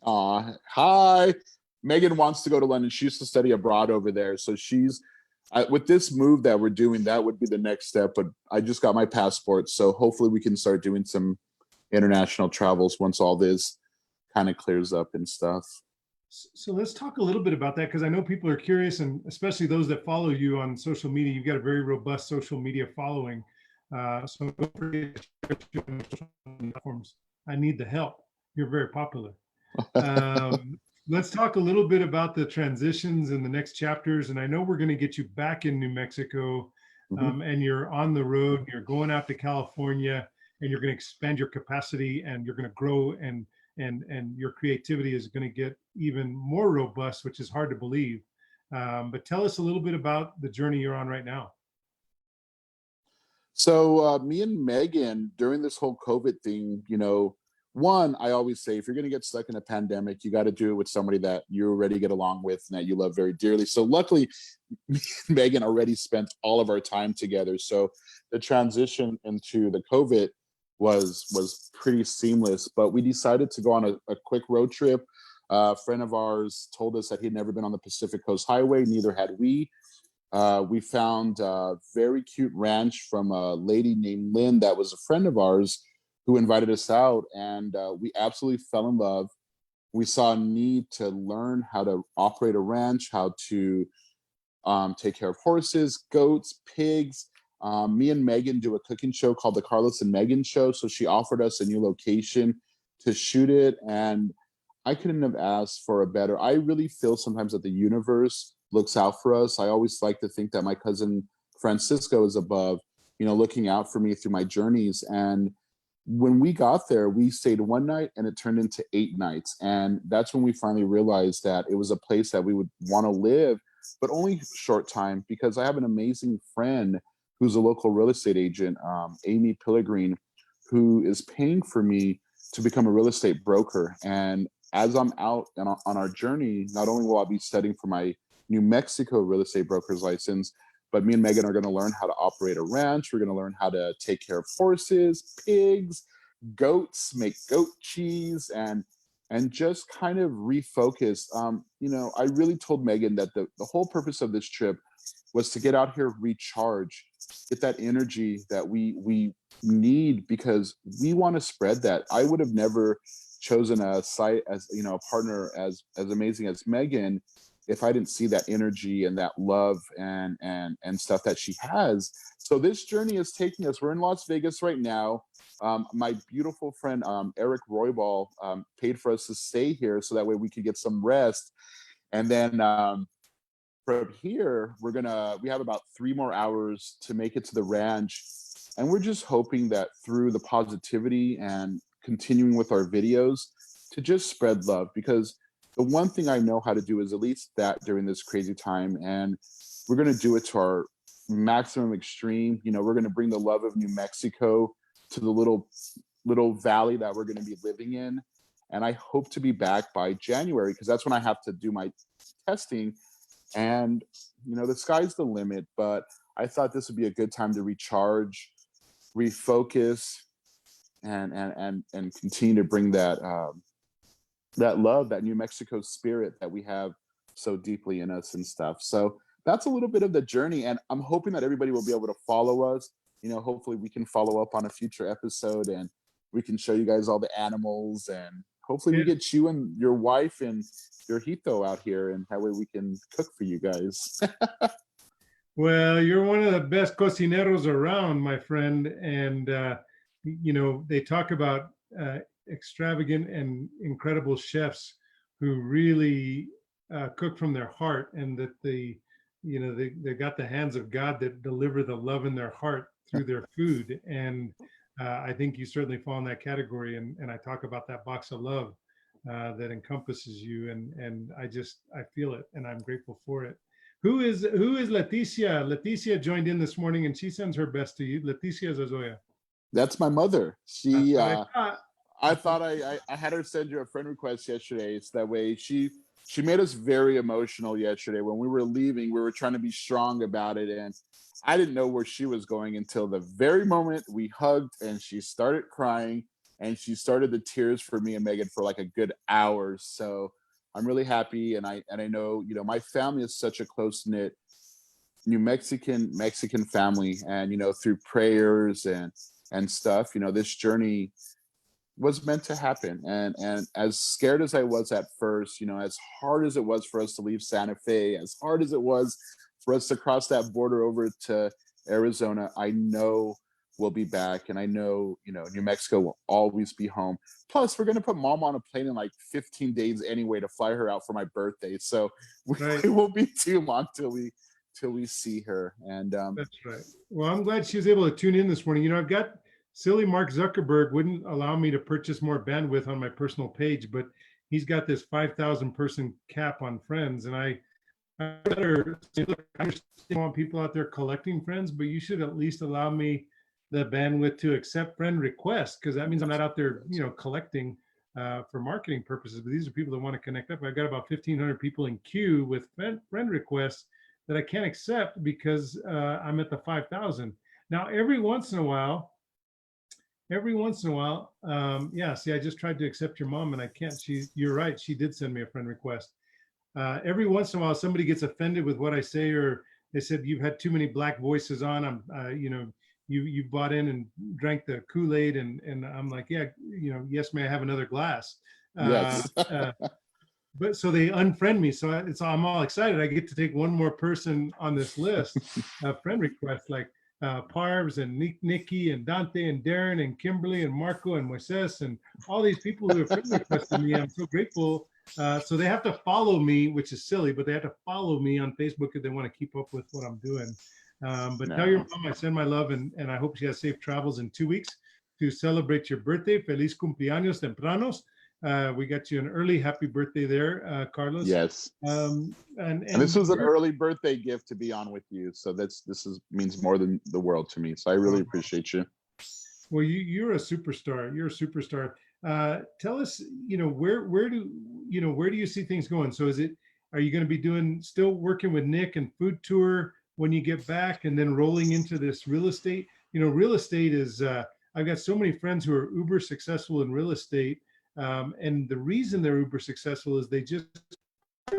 Hi. Megan wants to go to London. She used to study abroad over there, so she's with this move that we're doing, that would be the next step. But I just got my passport, so hopefully we can start doing some international travels once all this kind of clears up and stuff. So let's talk a little bit about that, because I know people are curious, and especially those that follow you on social media. You've got a very robust social media following. So don't forget to share platforms. I need the help. You're very popular. Let's talk a little bit about the transitions and the next chapters. And I know we're going to get you back in New Mexico, and you're on the road, you're going out to California, and you're going to expand your capacity, and you're going to grow, and your creativity is going to get even more robust, which is hard to believe. But tell us a little bit about the journey you're on right now. So me and Megan, during this whole COVID thing, one, I always say, if you're going to get stuck in a pandemic, you got to do it with somebody that you already get along with and that you love very dearly. So luckily, me and Megan already spent all of our time together. So the transition into the COVID was pretty seamless. But we decided to go on a quick road trip. A friend of ours told us that he'd never been on the Pacific Coast Highway. Neither had we. We found a very cute ranch from a lady named Lynn that was a friend of ours, who invited us out, and we absolutely fell in love. We saw a need to learn how to operate a ranch, how to take care of horses, goats, pigs. Me and Megan do a cooking show called the Carlos and Megan Show. So she offered us a new location to shoot it, and I couldn't have asked for a better. I really feel sometimes that the universe looks out for us. I always like to think that my cousin Francisco is above, looking out for me through my journeys. And when we got there, we stayed one night and it turned into 8 nights. And that's when we finally realized that it was a place that we would want to live, but only short time, because I have an amazing friend who's a local real estate agent, Amy Pilligrim, who is paying for me to become a real estate broker. And as I'm out and on our journey, not only will I be studying for my New Mexico real estate broker's license, but me and Megan are going to learn how to operate a ranch. We're going to learn how to take care of horses, pigs, goats, make goat cheese, and just kind of refocus. I really told Megan that the whole purpose of this trip was to get out here, recharge, get that energy that we need, because we want to spread that. I would have never chosen a site as a partner as amazing as Megan if I didn't see that energy and that love and stuff that she has. So this journey is taking us. We're in Las Vegas right now. My beautiful friend Eric Roybal paid for us to stay here so that way we could get some rest. And then from here, we have about 3 more hours to make it to the ranch. And we're just hoping that through the positivity and continuing with our videos to just spread love, because the one thing I know how to do is at least that during this crazy time. And we're going to do it to our maximum extreme. We're going to bring the love of New Mexico to the little valley that we're going to be living in. And I hope to be back by January, because that's when I have to do my testing. And, the sky's the limit. But I thought this would be a good time to recharge, refocus, and continue to bring that that love, that New Mexico spirit that we have so deeply in us and stuff. So that's a little bit of the journey, and I'm hoping that everybody will be able to follow us. hopefully we can follow up on a future episode and we can show you guys all the animals, and hopefully we get you and your wife and your hito out here, and that way we can cook for you guys. Well, you're one of the best cocineros around, my friend. And, they talk about extravagant and incredible chefs who really cook from their heart, and that they got the hands of God that deliver the love in their heart through their food. And I think you certainly fall in that category. And I talk about that box of love that encompasses you. And I feel it, and I'm grateful for it. Who is Leticia? Leticia joined in this morning, and she sends her best to you. Leticia Zozaya. That's my mother. She, I thought I I had her send you a friend request yesterday, so that way she made us very emotional yesterday. When we were leaving, we were trying to be strong about it, and I didn't know where she was going until the very moment we hugged, and she started crying, and she started the tears for me and Megan for like a good hour. So I'm really happy, and I know, my family is such a close knit New Mexican family, and through prayers and stuff, this journey was meant to happen. And as scared as I was at first, as hard as it was for us to leave Santa Fe, as hard as it was for us to cross that border over to Arizona, I know we'll be back, and I know, New Mexico will always be home. Plus, we're going to put mom on a plane in like 15 days anyway to fly her out for my birthday, so it won't be too long till we see her. And that's right. Well, I'm glad she was able to tune in this morning. I've got silly Mark Zuckerberg wouldn't allow me to purchase more bandwidth on my personal page, but he's got this 5,000 person cap on friends, and I better say, look, I understand you want people out there collecting friends, but you should at least allow me the bandwidth to accept friend requests, because that means I'm not out there, collecting for marketing purposes. But these are people that want to connect up. I've got about 1,500 people in queue with friend requests that I can't accept because I'm at the 5,000. Now, every once in a while, see, I just tried to accept your mom and I can't. You're right. She did send me a friend request. Every once in a while, somebody gets offended with what I say, or they said, you've had too many black voices on. You bought in and drank the Kool-Aid, and I'm like, yeah, yes, may I have another glass? yes. But so they unfriend me. So I'm all excited. I get to take one more person on this list of friend requests, like Parvs and Nikki and Dante and Darren and Kimberly and Marco and Moises and all these people who have friend requested me. I'm so grateful. So they have to follow me, which is silly, but they have to follow me on Facebook if they want to keep up with what I'm doing. But tell your mom I send my love, and I hope she has safe travels in 2 weeks to celebrate your birthday. Feliz cumpleaños tempranos. We got you an early happy birthday there, Carlos. Yes. And this was an early birthday gift to be on with you. So means more than the world to me. So I really appreciate you. Well, you're a superstar. You're a superstar. Tell us, where do you see things going? So are you going to be still working with Nick and food tour when you get back, and then rolling into this real estate? Real estate is, I've got so many friends who are uber successful in real estate. And the reason they're uber successful is they just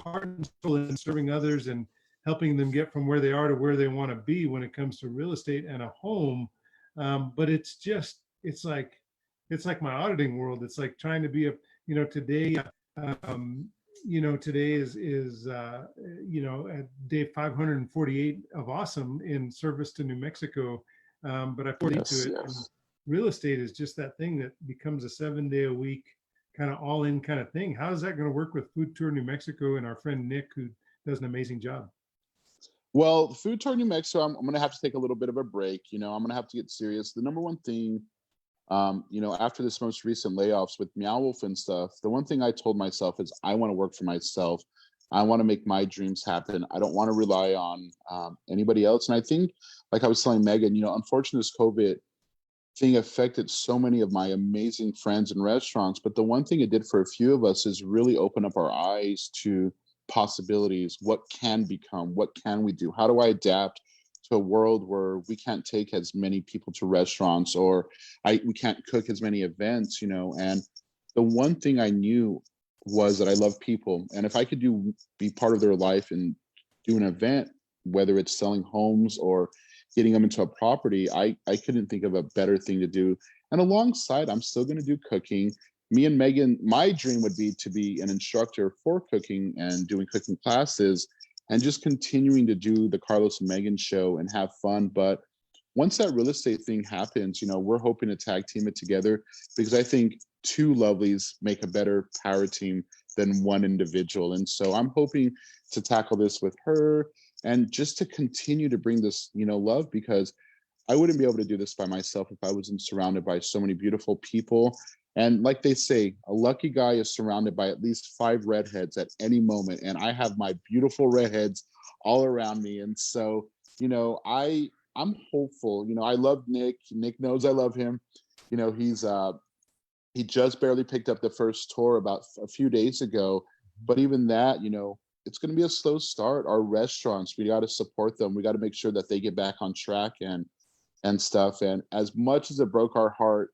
hard in serving others and helping them get from where they are to where they want to be when it comes to real estate and a home. But it's like my auditing world. It's like trying to be today, today is at day 548 of awesome in service to New Mexico. But I put into it. Yes. Real estate is just that thing that becomes a 7-day-a-week kind of all-in kind of thing. How is that going to work with Food Tour New Mexico and our friend Nick, who does an amazing job? Well, Food Tour New Mexico, I'm going to have to take a little bit of a break. I'm going to have to get serious. The number one thing, after this most recent layoffs with Meow Wolf and stuff, the one thing I told myself is I want to work for myself. I want to make my dreams happen. I don't want to rely on anybody else. And I think, like I was telling Megan, unfortunately, this COVID thing affected so many of my amazing friends in restaurants. But the one thing it did for a few of us is really open up our eyes to possibilities. What can become? What can we do? How do I adapt to a world where we can't take as many people to restaurants, or we can't cook as many events, And the one thing I knew was that I love people. And if I could be part of their life and do an event, whether it's selling homes or getting them into a property, I couldn't think of a better thing to do. And alongside, I'm still going to do cooking. Me and Megan, my dream would be to be an instructor for cooking and doing cooking classes and just continuing to do the Carlos and Megan show and have fun. But once that real estate thing happens, we're hoping to tag team it together, because I think two lovelies make a better power team than one individual. And so I'm hoping to tackle this with her and just to continue to bring this, love, because I wouldn't be able to do this by myself if I wasn't surrounded by so many beautiful people. And like they say, a lucky guy is surrounded by at least 5 redheads at any moment. And I have my beautiful redheads all around me. And so, I'm hopeful. I love Nick. Nick knows I love him. He just barely picked up the first tour about a few days ago. But even that, it's going to be a slow start. Our restaurants, we got to support them. We got to make sure that they get back on track and stuff. And as much as it broke our heart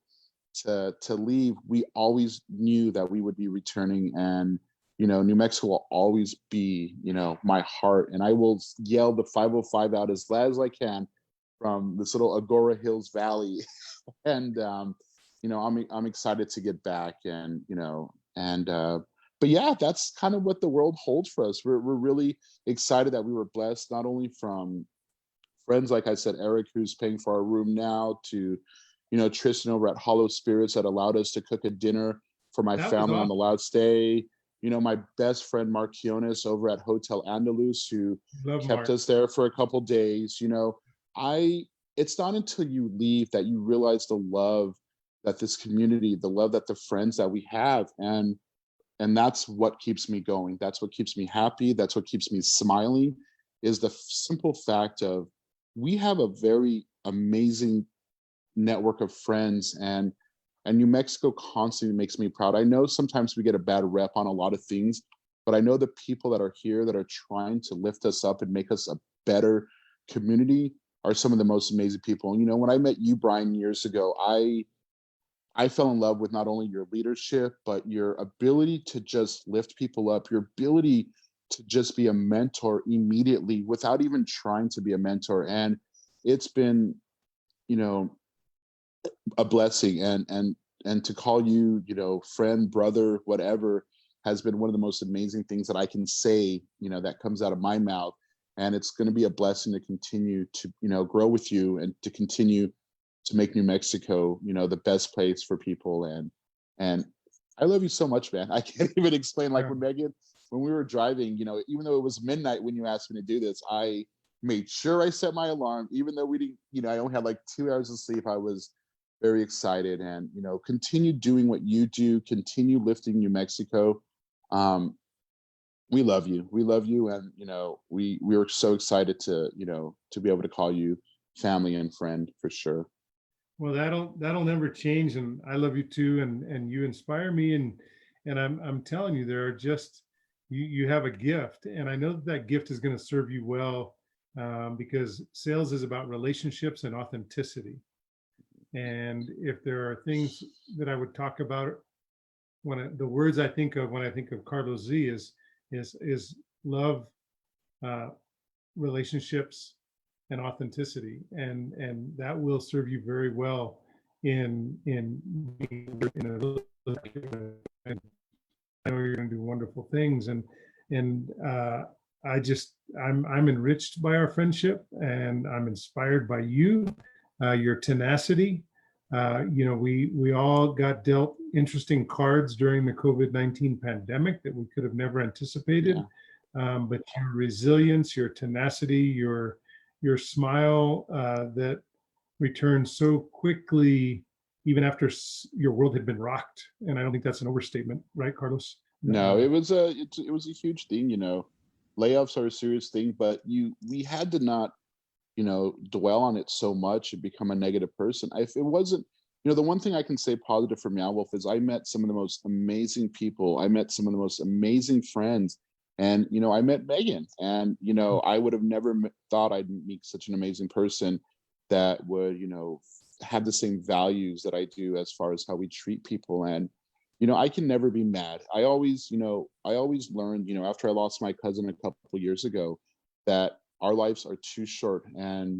to leave, we always knew that we would be returning. And New Mexico will always be my heart. And I will yell the 505 out as loud as I can from this little Agora Hills Valley. And I'm excited to get back. And but yeah, that's kind of what the world holds for us. We're really excited that we were blessed, not only from friends, like I said, Eric, who's paying for our room now, to Tristan over at Hollow Spirits that allowed us to cook a dinner for my family on the last day. My best friend Mark Kionis over at Hotel Andalus, who kept us there for a couple days. It's not until you leave that you realize the love that this community, the love that the friends that we have, and that's what keeps me going. That's what keeps me happy. That's what keeps me smiling, is the simple fact of we have a very amazing network of friends, and New Mexico constantly makes me proud. I know sometimes we get a bad rep on a lot of things, but I know the people that are here that are trying to lift us up and make us a better community are some of the most amazing people. And when I met you, Brian, years ago, I fell in love with not only your leadership, but your ability to just lift people up, your ability to just be a mentor immediately without even trying to be a mentor. And it's been, a blessing. And to call you, friend, brother, whatever, has been one of the most amazing things that I can say, that comes out of my mouth. And it's going to be a blessing to continue to, grow with you and to continue to make New Mexico, the best place for people. And I love you so much, man. I can't even explain. Like when we were driving, even though it was midnight when you asked me to do this, I made sure I set my alarm, even though we didn't, I only had like 2 hours of sleep. I was very excited, and, continue doing what you do, continue lifting New Mexico. We love you. We love you. And, we were so excited to be able to call you family and friend for sure. Well, that'll never change, and I love you too, and you inspire me, and I'm telling you, there are just you have a gift, and I know that gift is going to serve you well, because sales is about relationships and authenticity. And if there are things that I would talk about, the words I think of when I think of Carlos Z is love, relationships, and authenticity, and that will serve you very well in a, and I know you're going to do wonderful things, and I'm enriched by our friendship, and I'm inspired by you, your tenacity. We all got dealt interesting cards during the COVID-19 pandemic that we could have never anticipated. Yeah. But your resilience, your tenacity, your smile that returned so quickly, even after your world had been rocked. And I don't think that's an overstatement, right, Carlos? No, it was a huge thing. Layoffs are a serious thing, but we had to not, dwell on it so much and become a negative person. If it wasn't, the one thing I can say positive for Meow Wolf is I met some of the most amazing people. I met some of the most amazing friends. And, I met Megan, and, I would have never thought I'd meet such an amazing person that would, have the same values that I do as far as how we treat people. And, I can never be mad. I always learned, after I lost my cousin a couple of years ago, that our lives are too short. And,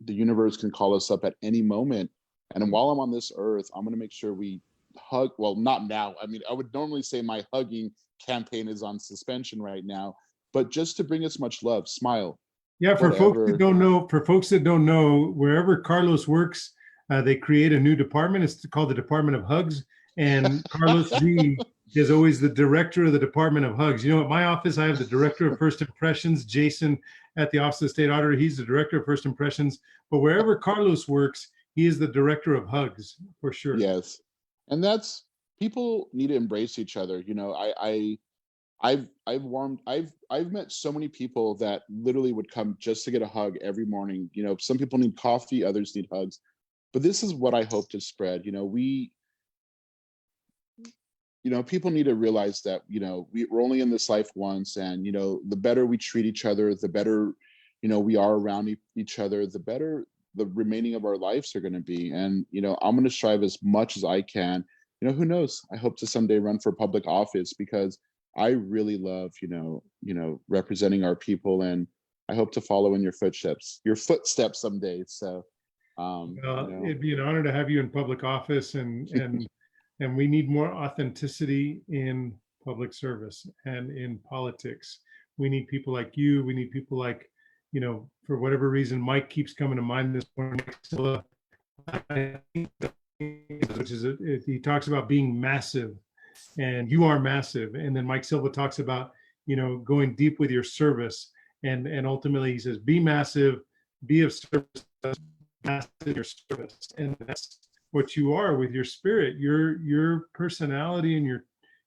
the universe can call us up at any moment. And while I'm on this earth, I'm going to make sure we hug. Well, not now. I mean, I would normally say my hugging campaign is on suspension right now, but just to bring us much love, smile. Yeah, for folks that don't know, wherever Carlos works, they create a new department. It's called the Department of Hugs, and Carlos Z is always the director of the Department of Hugs. You know, at my office, I have the director of First Impressions, Jason, at the Office of the State Auditor. He's the director of First Impressions. But wherever Carlos works, he is the director of Hugs, for sure. Yes, and that's, people need to embrace each other. You know, I've met so many people that literally would come just to get a hug every morning. You know, some people need coffee, others need hugs. But this is what I hope to spread. You know, people need to realize that, you know, we're only in this life once, and, you know, the better we treat each other, the better, you know, we are around each other, the better the remaining of our lives are going to be. And, you know, I'm going to strive as much as I can. You know, who knows? I hope to someday run for public office, because I really love, you know, representing our people, and I hope to follow in your footsteps someday. So, it'd be an honor to have you in public office, and we need more authenticity in public service and in politics. We need people like you. We need people like, you know, for whatever reason, Mike keeps coming to mind this morning. Which is, he talks about being massive, and you are massive. And then Mike Silva talks about, you know, going deep with your service, and ultimately he says, be massive, be of service, massive your service. And that's what you are with your spirit, your personality, and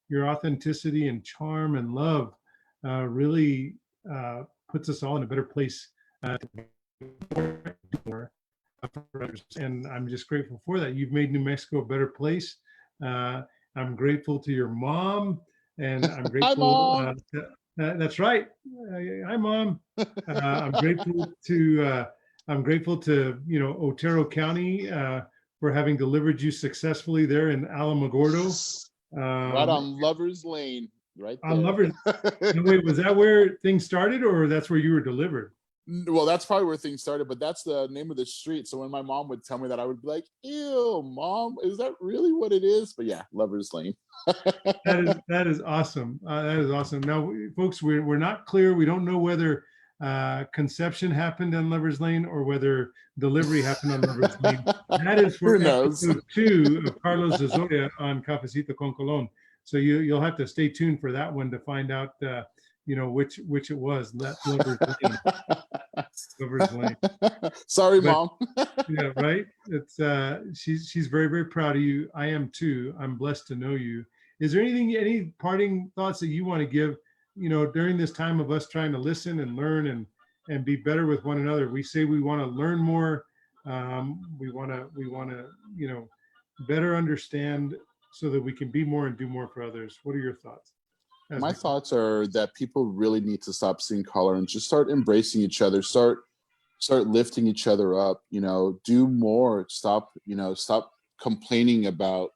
your authenticity and charm and love really puts us all in a better place and I'm just grateful for that. You've made New Mexico a better place. I'm grateful to your mom, and I'm grateful. Hi, Mom. That's right. Hi, Mom. I'm grateful to, you know, Otero County for having delivered you successfully there in Alamogordo. Right on Lover's Lane, right there. On Lover's. Wait, was that where things started, or that's where you were delivered? Well, that's probably where things started, but that's the name of the street. So when my mom would tell me that, I would be like, ew, Mom, is that really what it is? But yeah, Lover's Lane. That is awesome. That is awesome. Now, folks, we're not clear. We don't know whether conception happened on Lover's Lane or whether delivery happened on Lover's Lane. That is for episode 2 of Carlos Zozaya on Cafecito con Colon. So you'll have to stay tuned for that one to find out, you know, which it was. That Lover's Lane. Lover's Lane. Sorry, Mom. Yeah, right. It's she's very, very proud of you. I am too. I'm blessed to know you. Is there any parting thoughts that you want to give, you know, during this time of us trying to listen and learn and be better with one another? We say we want to learn more. We want to, you know, better understand so that we can be more and do more for others. What are your thoughts? My thoughts are that people really need to stop seeing color and just start embracing each other, start lifting each other up, you know, do more, stop complaining about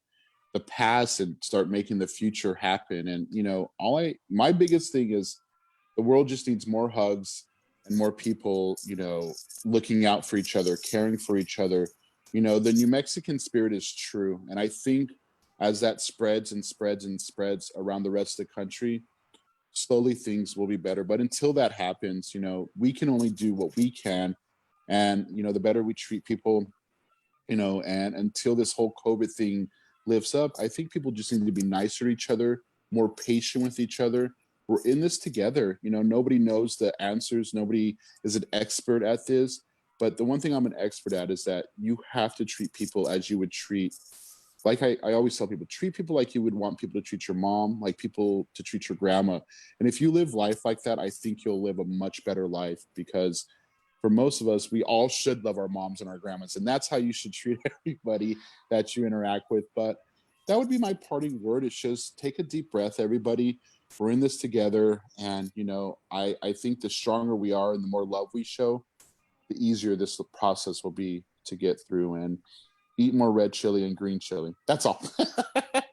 the past and start making the future happen. And, you know, my biggest thing is the world just needs more hugs and more people, you know, looking out for each other, caring for each other. You know, the New Mexican spirit is true. And I think as that spreads and spreads and spreads around the rest of the country, slowly things will be better. But until that happens, you know, we can only do what we can. And, you know, the better we treat people, you know, and until this whole COVID thing lifts up, I think people just need to be nicer to each other, more patient with each other. We're in this together. You know, nobody knows the answers. Nobody is an expert at this. But the one thing I'm an expert at is that you have to treat people as you would treat, like I always tell people, treat people like you would want people to treat your mom, like people to treat your grandma. And if you live life like that, I think you'll live a much better life, because for most of us, we all should love our moms and our grandmas. And that's how you should treat everybody that you interact with. But that would be my parting word. It's just take a deep breath, everybody. We're in this together. And, you know, I think the stronger we are and the more love we show, the easier this process will be to get through. And eat more red chili and green chili. That's all.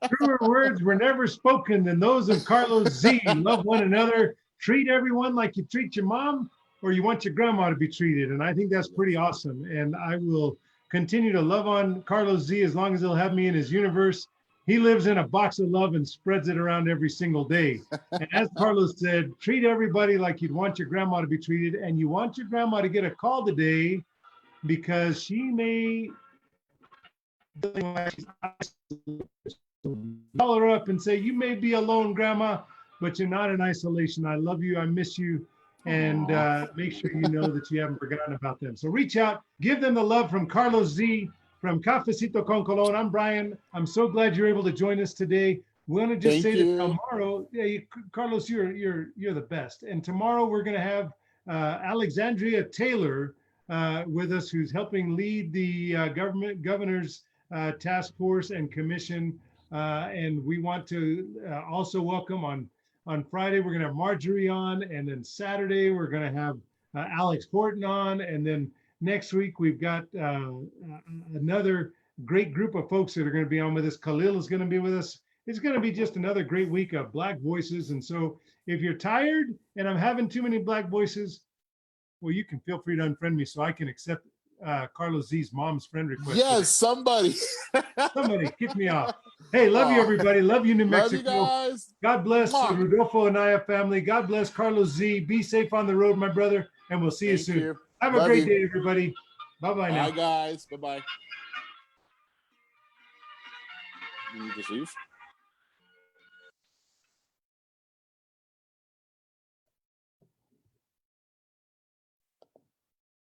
Truer words were never spoken than those of Carlos Z. Love one another. Treat everyone like you treat your mom. or you want your grandma to be treated. And I think that's pretty awesome. And I will continue to love on Carlos Z as long as he'll have me in his universe. He lives in a box of love and spreads it around every single day. And as Carlos said, treat everybody like you'd want your grandma to be treated. And you want your grandma to get a call today because she may call her up and say, you may be alone, grandma, but you're not in isolation. I love you. I miss you. And make sure you know that you haven't forgotten about them. So reach out, give them the love from Carlos Z, from Cafecito con Colon. I'm Brian. I'm so glad you're able to join us today. We want to just say that tomorrow, Carlos, you're the best. And tomorrow we're going to have Alexandria Taylor with us, who's helping lead the governor's task force and commission. And we want to also welcome on Friday, we're going to have Marjorie on, and then Saturday, we're going to have Alex Horton on, and then next week, we've got another great group of folks that are going to be on with us. Khalil is going to be with us. It's going to be just another great week of Black voices. And so if you're tired and I'm having too many Black voices, well, you can feel free to unfriend me so I can accept Carlos Z's mom's friend request. Yes, somebody. Somebody kick me off. Hey, love you, everybody. Love you, New Mexico. Love you guys. God bless the Rodolfo Anaya family. God bless Carlos Z. Be safe on the road, my brother, and we'll see you soon. Have a great day, everybody. Bye-bye now. Bye, guys. Bye-bye. You just leave?